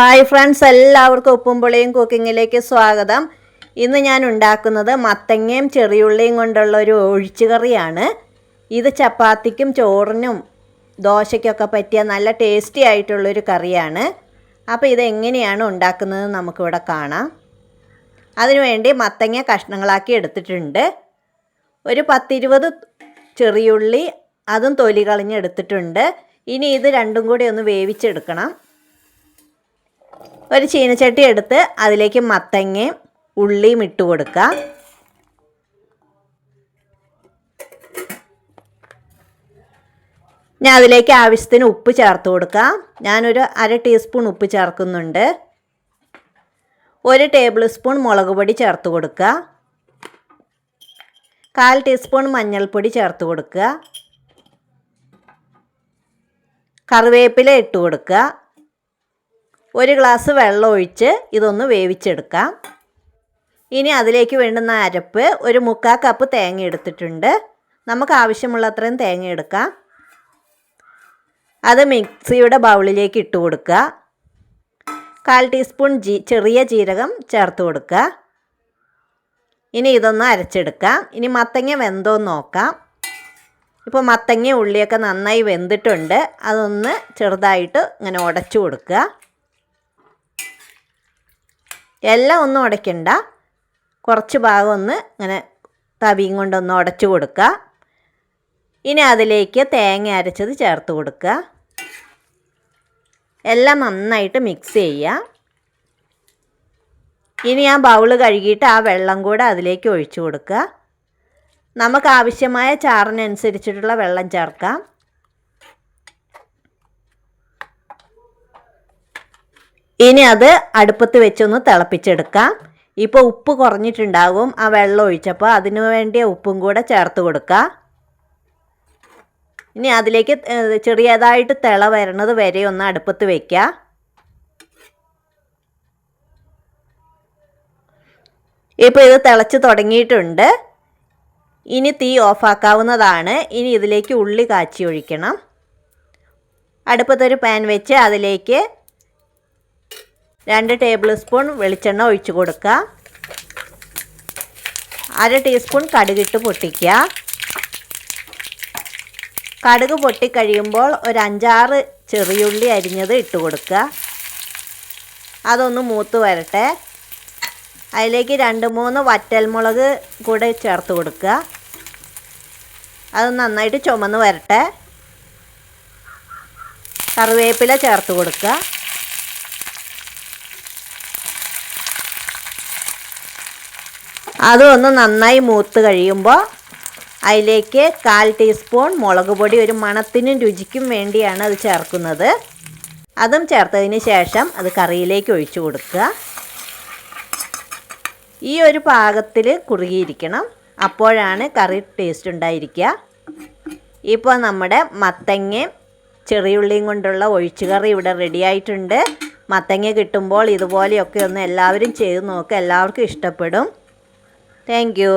Hi friends, എല്ലാവർക്കും ഉപ്പും പുളിയും കുക്കിങ്ങിലേക്ക് സ്വാഗതം. ഇന്ന് ഞാൻ ഉണ്ടാക്കുന്നത് മത്തങ്ങയും ചെറിയുള്ളിയും കൊണ്ടുള്ള ഒരു ഒഴിച്ചുകറിയാണ്. ഇത് ചപ്പാത്തിക്കും ചോറിനും ദോശയ്ക്കൊക്കെ പറ്റിയ നല്ല ടേസ്റ്റി ആയിട്ടുള്ളൊരു കറിയാണ്. അപ്പോൾ ഇതെങ്ങനെയാണ് ഉണ്ടാക്കുന്നത് നമുക്കിവിടെ കാണാം. അതിനുവേണ്ടി മത്തങ്ങ കഷ്ണങ്ങളാക്കി എടുത്തിട്ടുണ്ട്. ഒരു 10-20 ചെറിയുള്ളി, അതും തൊലി കളഞ്ഞെടുത്തിട്ടുണ്ട്. ഇനി ഇത് രണ്ടും കൂടി ഒന്ന് വേവിച്ചെടുക്കണം. ഒരു ചീനച്ചട്ടി എടുത്ത് അതിലേക്ക് മത്തങ്ങയും ഉള്ളിയും ഇട്ട് കൊടുക്കുക. ഞാൻ അതിലേക്ക് ആവശ്യത്തിന് ഉപ്പ് ചേർത്ത് കൊടുക്കാം. ഞാനൊരു 1/2 ടീസ്പൂൺ ഉപ്പ് ചേർക്കുന്നുണ്ട്. 1 ടേബിൾ സ്പൂൺ മുളക് പൊടി ചേർത്ത് കൊടുക്കുക. 1/4 ടീസ്പൂൺ മഞ്ഞൾപ്പൊടി ചേർത്ത് കൊടുക്കുക. കറിവേപ്പില ഇട്ട് കൊടുക്കുക. 1 ഗ്ലാസ് വെള്ളം ഒഴിച്ച് ഇതൊന്ന് വേവിച്ചെടുക്കാം. ഇനി അതിലേക്ക് വേണ്ടുന്ന അരപ്പ്, ഒരു 3/4 കപ്പ് തേങ്ങ എടുത്തിട്ടുണ്ട്. നമുക്ക് ആവശ്യമുള്ള അത്രയും തേങ്ങ എടുക്കാം. അത് മിക്സിയുടെ ബൗളിലേക്ക് ഇട്ട് കൊടുക്കുക. 1/4 ടീസ്പൂൺ ചെറിയ ജീരകം ചേർത്ത് കൊടുക്കുക. ഇനി ഇതൊന്ന് അരച്ചെടുക്കാം. ഇനി മത്തങ്ങ വെന്തോന്ന് നോക്കാം. ഇപ്പോൾ മത്തങ്ങ ഉള്ളിയൊക്കെ നന്നായി വെന്തിട്ടുണ്ട്. അതൊന്ന് ചെറുതായിട്ട് ഇങ്ങനെ ഉടച്ചു കൊടുക്കുക. എല്ലാം ഒന്നും ഉടയ്ക്കണ്ട, കുറച്ച് ഭാഗം ഒന്ന് ഇങ്ങനെ തവിയും കൊണ്ടൊന്ന് ഉടച്ചു കൊടുക്കുക. ഇനി അതിലേക്ക് തേങ്ങ അരച്ചത് ചേർത്ത് കൊടുക്കുക. എല്ലാം നന്നായിട്ട് മിക്സ് ചെയ്യുക. ഇനി ആ ബൗള് കഴുകിയിട്ട് ആ വെള്ളം കൂടെ അതിലേക്ക് ഒഴിച്ചു കൊടുക്കുക. നമുക്ക് ആവശ്യമായ ചാറിനനുസരിച്ചിട്ടുള്ള വെള്ളം ചേർക്കാം. ഇനി അത് അടുപ്പത്ത് വെച്ചൊന്ന് തിളപ്പിച്ചെടുക്കാം. ഇപ്പോൾ ഉപ്പ് കുറഞ്ഞിട്ടുണ്ടാകും ആ വെള്ളം ഒഴിച്ചപ്പോൾ, അതിനു വേണ്ടിയ ഉപ്പും കൂടെ ചേർത്ത് കൊടുക്കുക. ഇനി അതിലേക്ക് ചെറിയതായിട്ട് തിള വരണത് വരെ ഒന്ന് അടുപ്പത്ത് വയ്ക്കുക. ഇപ്പോൾ ഇത് തിളച്ച് തുടങ്ങിയിട്ടുണ്ട്. ഇനി തീ ഓഫാക്കാവുന്നതാണ്. ഇനി ഇതിലേക്ക് ഉള്ളി കാച്ചി ഒഴിക്കണം. അടുപ്പത്തൊരു പാൻ വെച്ച് അതിലേക്ക് 2 ടേബിൾ സ്പൂൺ വെളിച്ചെണ്ണ ഒഴിച്ചു കൊടുക്കുക. 1/2 ടീസ്പൂൺ കടുകിട്ട് പൊട്ടിക്കുക. കടുക് പൊട്ടിക്കഴിയുമ്പോൾ ഒരു 5-6 ചെറിയുള്ളി അരിഞ്ഞത് ഇട്ട് കൊടുക്കുക. അതൊന്ന് മൂത്ത് വരട്ടെ. അതിലേക്ക് 2-3 വറ്റൽമുളക് കൂടെ ചേർത്ത് കൊടുക്കുക. അത് നന്നായിട്ട് ചുമന്ന് വരട്ടെ. കറിവേപ്പില ചേർത്ത് കൊടുക്കുക. അതൊന്ന് നന്നായി മൂത്ത് കഴിയുമ്പോൾ അതിലേക്ക് 1/4 ടീസ്പൂൺ മുളക് പൊടി, ഒരു മണത്തിനും രുചിക്കും വേണ്ടിയാണ് അത് ചേർക്കുന്നത്. അതും ചേർത്തതിന് ശേഷം അത് കറിയിലേക്ക് ഒഴിച്ചു കൊടുക്കുക. ഈ ഒരു പാകത്തിൽ കുറുകിയിരിക്കണം, അപ്പോഴാണ് കറി ടേസ്റ്റ് ഉണ്ടായിരിക്കുക. ഇപ്പോൾ നമ്മുടെ മത്തങ്ങയും ചെറിയുള്ളിയും കൊണ്ടുള്ള ഒഴിച്ചുകറി ഇവിടെ റെഡി ആയിട്ടുണ്ട്. മത്തങ്ങ കിട്ടുമ്പോൾ ഇതുപോലെയൊക്കെ ഒന്ന് എല്ലാവരും ചെയ്ത് നോക്കുക, എല്ലാവർക്കും ഇഷ്ടപ്പെടും. Thank you.